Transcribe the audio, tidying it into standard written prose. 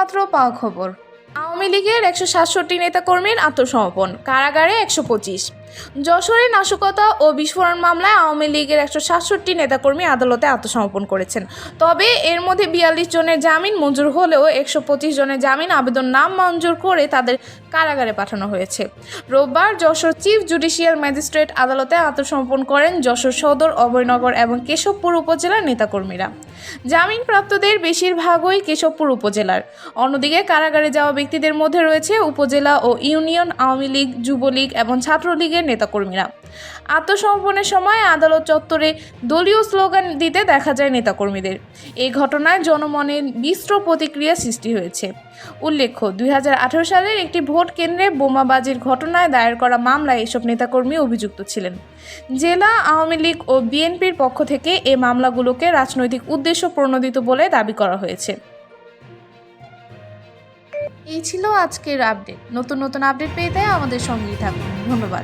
মাত্র পাওয়া খবর। আওয়ামী লীগের 167 নেতাকর্মীর আত্মসমর্পণ, কারাগারে 125। যশোরে নাশকতা ও বিস্ফোরণ মামলায় আওয়ামী লীগের 167 নেতাকর্মী আদালতে আত্মসমর্পণ করেছেন। তবে এর মধ্যে 42 জনের জামিন মঞ্জুর হলেও 125 জনের জামিন আবেদন নামঞ্জুর করে তাদের কারাগারে পাঠানো হয়েছে। রোববার যশোর চিফ জুডিশিয়াল ম্যাজিস্ট্রেট আদালতে আত্মসমর্পণ করেন যশোর সদর, অভয়নগর এবং কেশবপুর উপজেলার নেতাকর্মীরা। জামিনপ্রাপ্তদের বেশিরভাগই কেশবপুর উপজেলার। অন্যদিকে কারাগারে যাওয়া ব্যক্তিদের মধ্যে রয়েছে উপজেলা ও ইউনিয়ন আওয়ামী লীগ, যুবলীগ এবং ছাত্রলীগের নেতাকর্মীরা। আত্মসমর্পণের সময় আদালত চত্বরে দলীয় স্লোগান দিতে দেখা যায় নেতাকর্মীদের। এই ঘটনায় জনমনে মিশ্র প্রতিক্রিয়া সৃষ্টি হয়েছে। উল্লেখ্য, 2018 সালের একটি ভোট কেন্দ্রে বোমাবাজির ঘটনায় দায়ের করা মামলায় এসব নেতাকর্মী অভিযুক্ত ছিলেন। জেলা আওয়ামী লীগ ও বিএনপির পক্ষ থেকে এই মামলাগুলোকে রাজনৈতিক উদ্দেশ্য প্রণোদিত বলে দাবি করা হয়েছে। এই ছিল আজকের আপডেট। নতুন নতুন আপডেট পেতে আমাদের সঙ্গেই থাকুন। ধন্যবাদ।